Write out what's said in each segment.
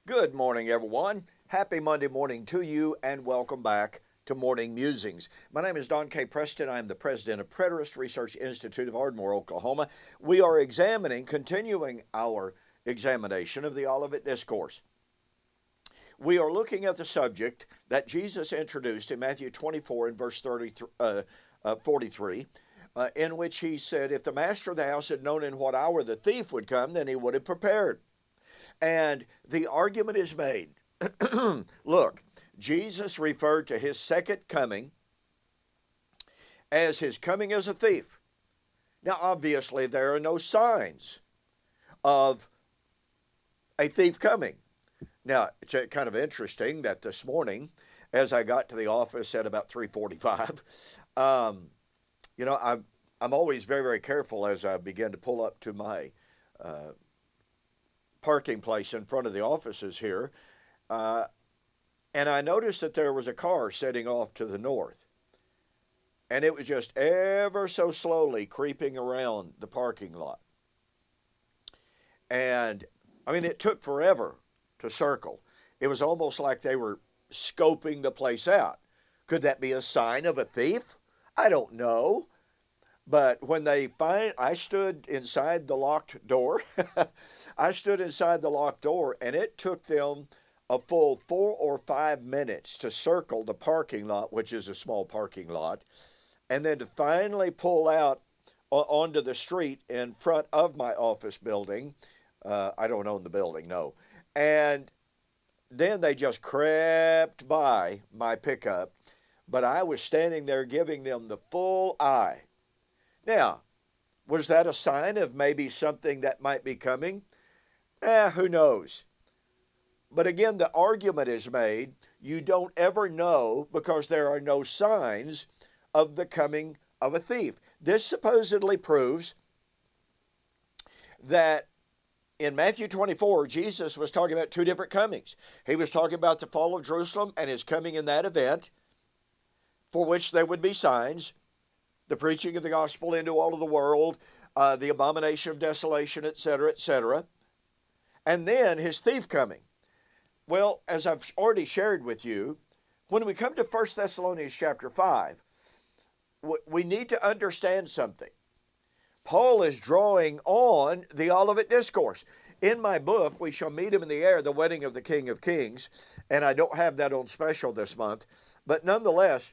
Good morning, everyone. Happy Monday morning to you, and welcome back to Morning Musings. My name is Don K. Preston. I am the president of Preterist Research Institute of Ardmore, Oklahoma. We are continuing our examination of the Olivet Discourse. We are looking at the subject that Jesus introduced in Matthew 24 and verse 43, in which he said, if the master of the house had known in what hour the thief would come, then he would have prepared. And the argument is made. Look, Jesus referred to his second coming as his coming as a thief. Now, obviously, there are no signs of a thief coming. Now, it's kind of interesting that this morning, as I got to the office at about 3:45, I'm always very, very careful as I begin to pull up to my parking place in front of the offices here, and I noticed that there was a car setting off to the north, and it was just ever so slowly creeping around the parking lot. And I mean, it took forever to circle. It was almost like they were scoping the place out. Could that be a sign of a thief? I don't know. But when I stood inside the locked door. I stood inside the locked door, and it took them a full 4 or 5 minutes to circle the parking lot, which is a small parking lot, and then to finally pull out onto the street in front of my office building. I don't own the building, no. And then they just crept by my pickup, but I was standing there giving them the full eye. Now, was that a sign of maybe something that might be coming? Who knows? But again, the argument is made, you don't ever know because there are no signs of the coming of a thief. This supposedly proves that in Matthew 24, Jesus was talking about two different comings. He was talking about the fall of Jerusalem and his coming in that event, for which there would be signs. The preaching of the gospel into all of the world, the abomination of desolation, etc., etc. And then his thief coming. Well, as I've already shared with you, when we come to 1 Thessalonians chapter 5, we need to understand something. Paul is drawing on the Olivet Discourse. In my book, We Shall Meet Him in the Air, The Wedding of the King of Kings, and I don't have that on special this month, but nonetheless,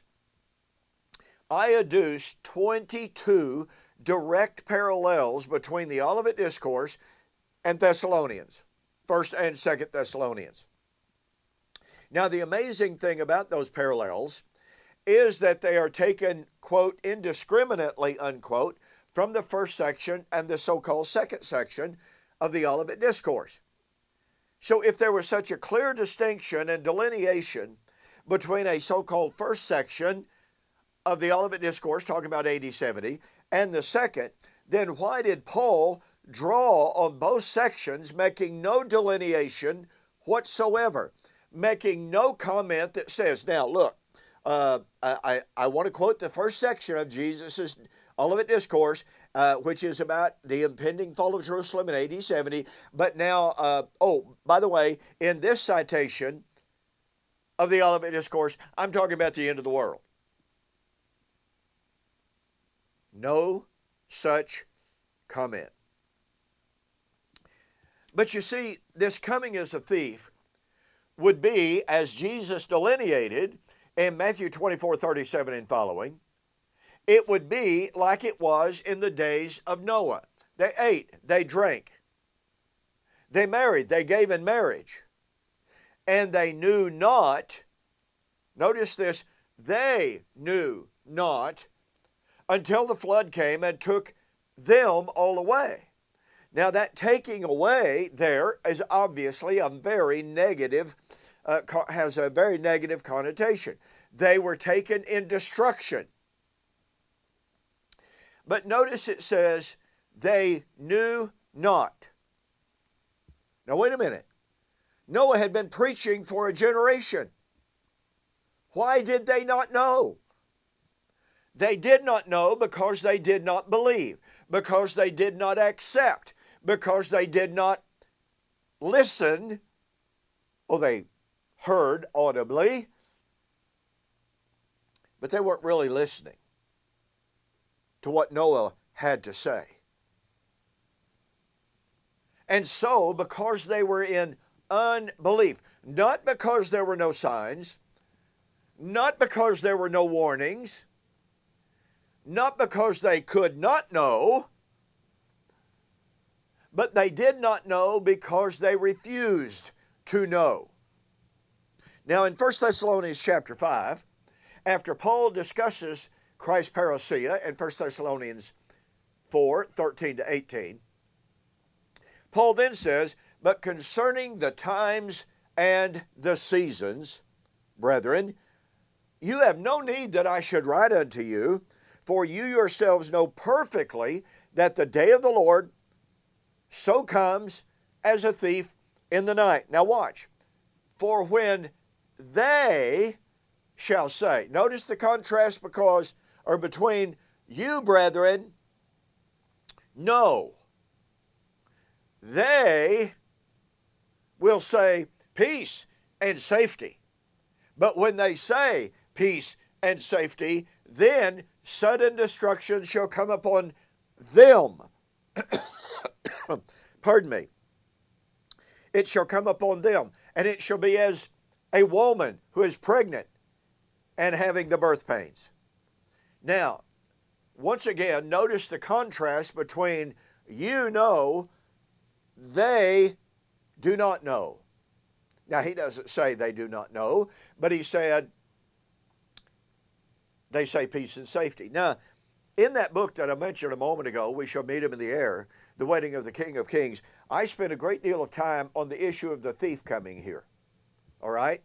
I adduced 22 direct parallels between the Olivet Discourse and Thessalonians, 1st and 2nd Thessalonians. Now, the amazing thing about those parallels is that they are taken, quote, indiscriminately, unquote, from the first section and the so-called second section of the Olivet Discourse. So if there was such a clear distinction and delineation between a so-called first section of the Olivet Discourse, talking about AD 70, and the second, then why did Paul draw on both sections, making no delineation whatsoever, making no comment that says, now look, I want to quote the first section of Jesus' Olivet Discourse, which is about the impending fall of Jerusalem in AD 70, but now, by the way, in this citation of the Olivet Discourse, I'm talking about the end of the world. No such comment. But you see, this coming as a thief would be, as Jesus delineated in Matthew 24:37 and following, it would be like it was in the days of Noah. They ate, they drank, they married, they gave in marriage, and they knew not, notice this, they knew not until the flood came and took them all away. Now that taking away there is obviously a very negative, has a very negative connotation. They were taken in destruction. But notice it says, they knew not. Now wait a minute. Noah had been preaching for a generation. Why did they not know? They did not know because they did not believe, because they did not accept, because they did not listen Oh, they heard audibly, but they weren't really listening to what Noah had to say. And so, because they were in unbelief, not because there were no signs, not because there were no warnings, not because they could not know, but they did not know because they refused to know. Now in 1 Thessalonians chapter 5, after Paul discusses Christ's parousia in 1 Thessalonians 4, 13 to 18, Paul then says, "But concerning the times and the seasons, brethren, you have no need that I should write unto you, for you yourselves know perfectly that the day of the Lord so comes as a thief in the night." Now watch. "For when they shall say," notice the contrast between you, brethren, no. They will say peace and safety. But when they say peace and safety, then sudden destruction shall come upon them. Pardon me. It shall come upon them, and it shall be as a woman who is pregnant and having the birth pains. Now, once again, notice the contrast between you know, they do not know. Now, he doesn't say they do not know, but he said they say peace and safety. Now, in that book that I mentioned a moment ago, We Shall Meet Him in the Air, The Wedding of the King of Kings, I spent a great deal of time on the issue of the thief coming here. All right?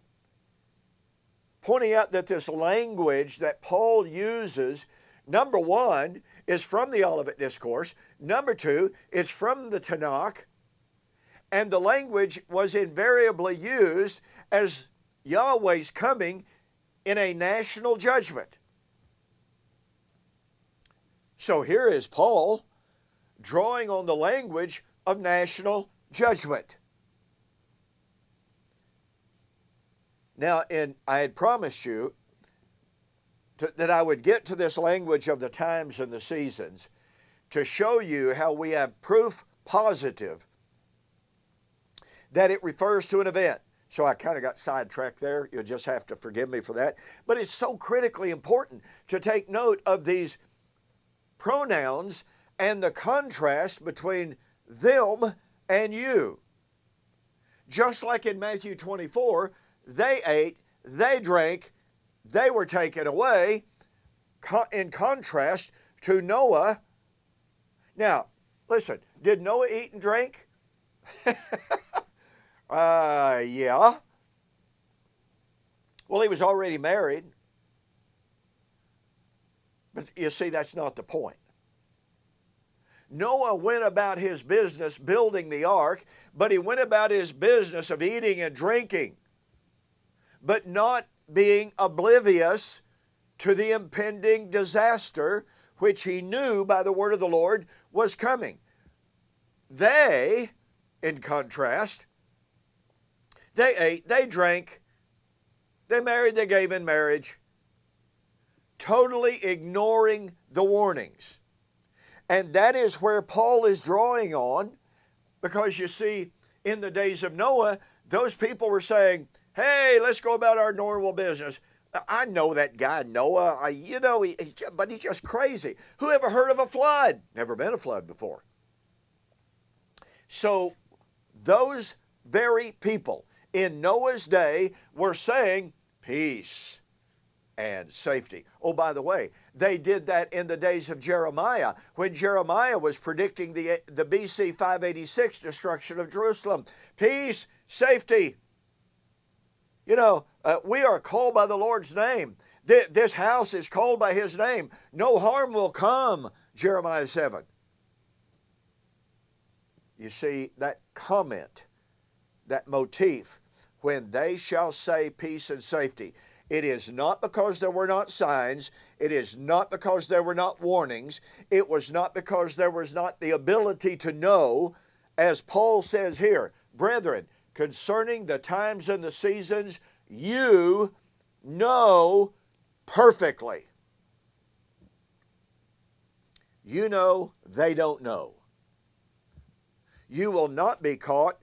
Pointing out that this language that Paul uses, number one, is from the Olivet Discourse. Number two, it's from the Tanakh. And the language was invariably used as Yahweh's coming in a national judgment. So here is Paul drawing on the language of national judgment. Now, I had promised you that I would get to this language of the times and the seasons to show you how we have proof positive that it refers to an event. So I kind of got sidetracked there. You'll just have to forgive me for that. But it's so critically important to take note of these pronouns and the contrast between them and you. Just like in Matthew 24, they ate, they drank, they were taken away, in contrast to Noah. Now, listen, did Noah eat and drink? Yeah. Well, he was already married. But you see, that's not the point. Noah went about his business building the ark, but he went about his business of eating and drinking, but not being oblivious to the impending disaster which he knew by the word of the Lord was coming. They, in contrast, they ate, they drank, they married, they gave in marriage, totally ignoring the warnings. And that is where Paul is drawing on, because you see, in the days of Noah, those people were saying, hey, let's go about our normal business. I know that guy Noah, but he's just crazy. Who ever heard of a flood? Never been a flood before. So those very people in Noah's day were saying peace and safety. Oh, by the way, they did that in the days of Jeremiah, when Jeremiah was predicting the BC 586 destruction of Jerusalem. Peace, safety. We are called by the Lord's name. This house is called by His name. No harm will come, Jeremiah 7. You see, that comment, that motif, when they shall say peace and safety, it is not because there were not signs. It is not because there were not warnings. It was not because there was not the ability to know, as Paul says here, brethren, concerning the times and the seasons, you know perfectly. You know they don't know. You will not be caught.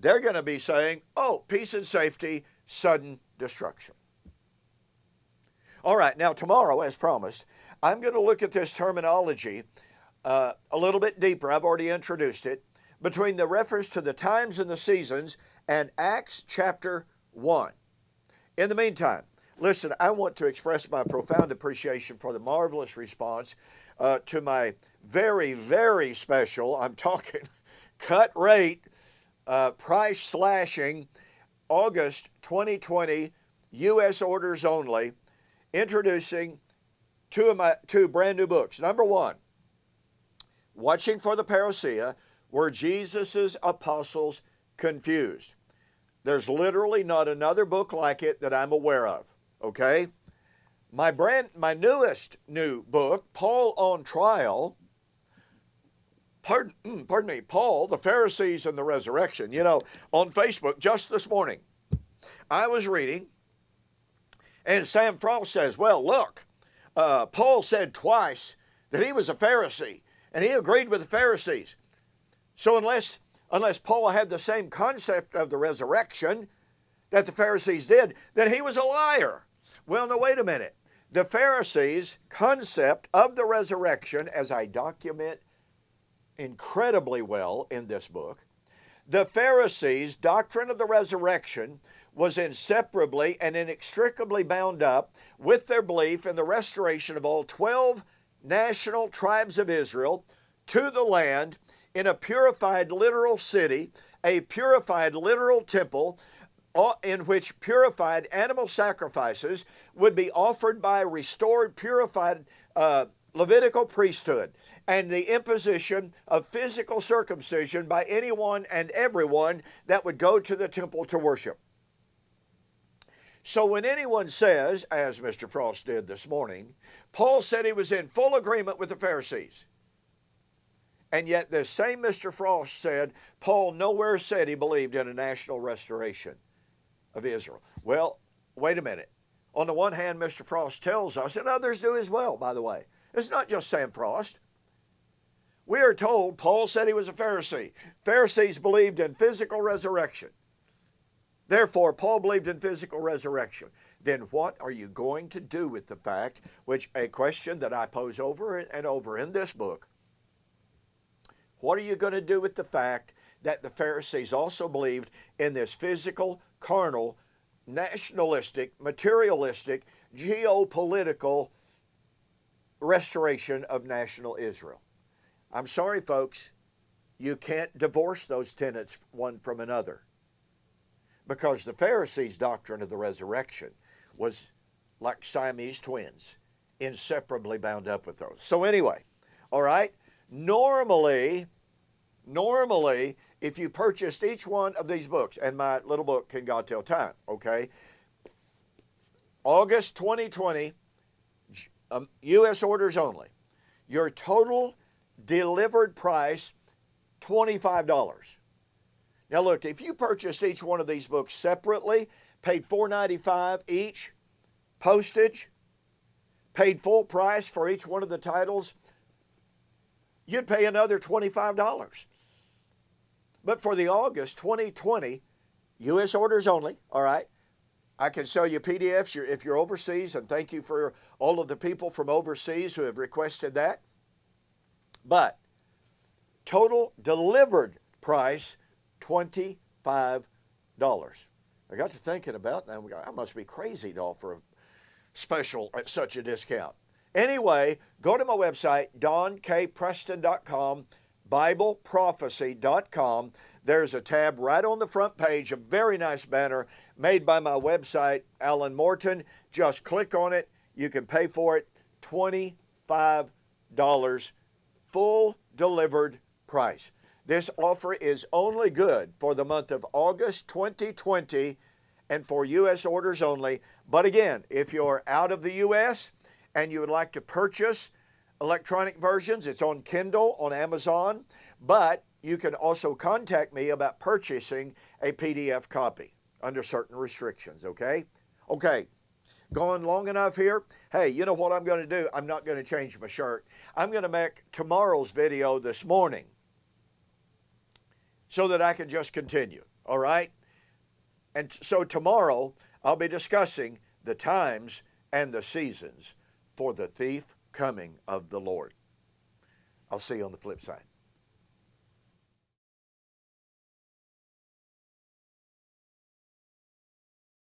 They're going to be saying, oh, peace and safety, sudden destruction. All right, now tomorrow, as promised, I'm going to look at this terminology a little bit deeper. I've already introduced it, between the reference to the times and the seasons and Acts chapter 1. In the meantime, listen, I want to express my profound appreciation for the marvelous response to my very, very special, I'm talking cut rate, price slashing, August 2020, U.S. orders only, introducing two brand new books. Number one, Watching for the Parousia, Were Jesus' Apostles Confused? There's literally not another book like it that I'm aware of, okay? My newest new book, Paul on Trial, pardon me, Paul, the Pharisees and the Resurrection. You know, on Facebook just this morning, I was reading, and Sam Frost says, well, look, Paul said twice that he was a Pharisee, and he agreed with the Pharisees. So unless Paul had the same concept of the resurrection that the Pharisees did, then he was a liar. Well, no, wait a minute. The Pharisees' concept of the resurrection, as I document incredibly well in this book, the Pharisees' doctrine of the resurrection was inseparably and inextricably bound up with their belief in the restoration of all 12 national tribes of Israel to the land in a purified literal city, a purified literal temple, in which purified animal sacrifices would be offered by a restored, purified Levitical priesthood, and the imposition of physical circumcision by anyone and everyone that would go to the temple to worship. So when anyone says, as Mr. Frost did this morning, Paul said he was in full agreement with the Pharisees, and yet the same Mr. Frost said Paul nowhere said he believed in a national restoration of Israel. Well, wait a minute. On the one hand, Mr. Frost tells us, and others do as well, by the way, it's not just Sam Frost. We are told Paul said he was a Pharisee. Pharisees believed in physical resurrection. Therefore, Paul believed in physical resurrection. Then what are you going to do with the fact, which a question that I pose over and over in this book, what are you going to do with the fact that the Pharisees also believed in this physical, carnal, nationalistic, materialistic, geopolitical restoration of national Israel? I'm sorry, folks, you can't divorce those tenets one from another, because the Pharisees' doctrine of the resurrection was like Siamese twins, inseparably bound up with those. So anyway, all right, normally, if you purchased each one of these books, and my little book, Can God Tell Time, okay, August 2020, U.S. orders only, your total delivered price, $25. Now look, if you purchased each one of these books separately, paid $4.95 each, postage, paid full price for each one of the titles, you'd pay another $25. But for the August 2020, U.S. orders only, all right, I can sell you PDFs if you're overseas, and thank you for all of the people from overseas who have requested that. But total delivered price, $25. I got to thinking about that. I must be crazy to offer a special at such a discount. Anyway, go to my website, donkpreston.com, BibleProphecy.com. There's a tab right on the front page, a very nice banner made by my website, Alan Morton. Just click on it. You can pay for it, $25, full delivered price. This offer is only good for the month of August 2020 and for U.S. orders only. But again, if you're out of the U.S. and you would like to purchase electronic versions, it's on Kindle, on Amazon. But you can also contact me about purchasing a PDF copy under certain restrictions, okay? Okay, gone long enough here. Hey, you know what I'm going to do? I'm not going to change my shirt. I'm going to make tomorrow's video this morning so that I can just continue, all right? And so tomorrow I'll be discussing the times and the seasons for the thief coming of the Lord. I'll see you on the flip side.